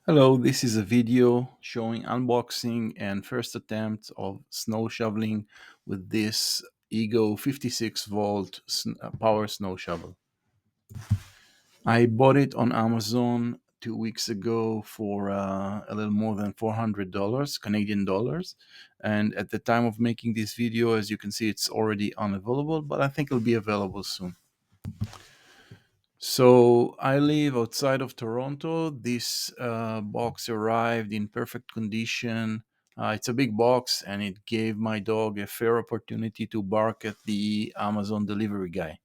Hello, this is a video showing unboxing and first attempt of snow shoveling with this Ego 56 volt power snow shovel. I bought it on Amazon 2 weeks ago for a little more than $400 Canadian dollars, and at the time of making this video, as you can see, it's already unavailable, but I think it'll be available soon. So I live outside of Toronto. This box arrived in perfect condition. It's a big box, and it gave my dog a fair opportunity to bark at the Amazon delivery guy.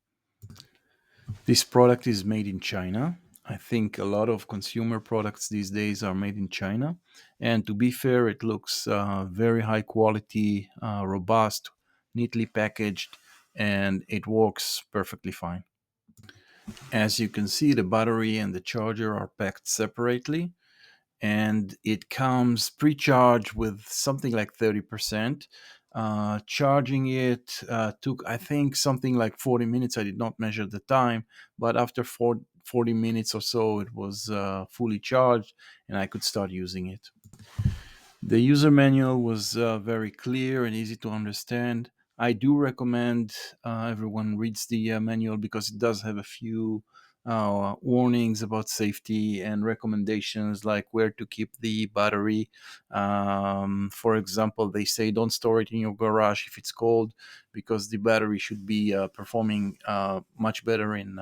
This product is made in China. I think a lot of consumer products these days are made in China. And to be fair, it looks very high quality, robust, neatly packaged, and it works perfectly fine. As you can see, the battery and the charger are packed separately, and it comes pre-charged with something like 30%. Charging it took, I think, something like 40 minutes. I did not measure the time, but after 40 minutes or so, it was fully charged, and I could start using it. The user manual was very clear and easy to understand. I do recommend everyone reads the manual because it does have a few warnings about safety and recommendations like where to keep the battery. For example, they say don't store it in your garage if it's cold because the battery should be performing much better in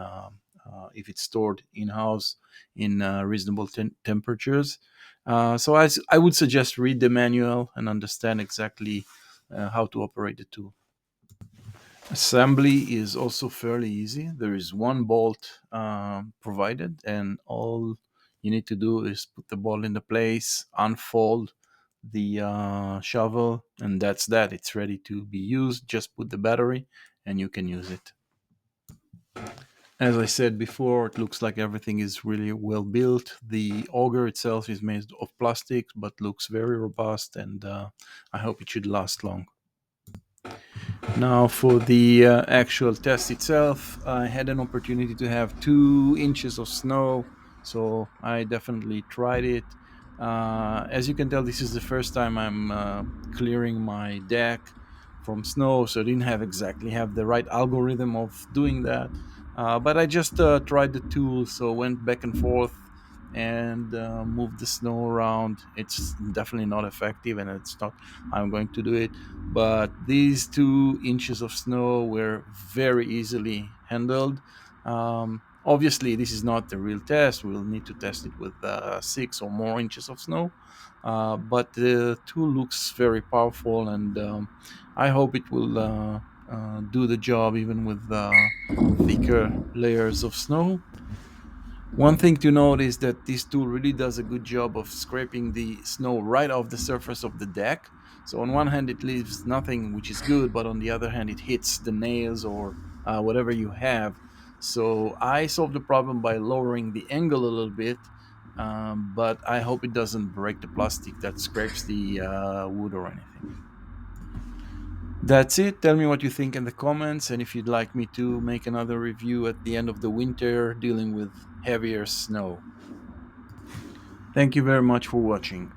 if it's stored in house in reasonable temperatures. I would suggest read the manual and understand exactly how to operate the tool. Assembly is also fairly easy. There is one bolt provided, and all you need to do is put the bolt into place, unfold the shovel, and that's that. It's ready to be used. Just put the battery, and you can use it. As I said before, it looks like everything is really well built. The auger itself is made of plastic but looks very robust, and I hope it should last long. Now, for the actual test itself, I had an opportunity to have 2 inches of snow, so I definitely tried it. As you can tell, this is the first time I'm clearing my deck from snow, so I didn't have exactly have the right algorithm of doing that. But I just tried the tool, so went back and forth and moved the snow around. It's definitely not effective, and it's not. I'm going to do it, but these 2 inches of snow were very easily handled. Obviously, this is not the real test. We'll need to test it with 6 or more inches of snow. But the tool looks very powerful, and I hope it will do the job even with thicker layers of snow. One thing to note is that this tool really does a good job of scraping the snow right off the surface of the deck. So on one hand, it leaves nothing, which is good, but on the other hand, it hits the nails or whatever you have. So I solved the problem by lowering the angle a little bit, but I hope it doesn't break the plastic that scrapes the wood or anything. That's it. Tell me what you think in the comments, and if you'd like me to make another review at the end of the winter dealing with heavier snow. Thank you very much for watching.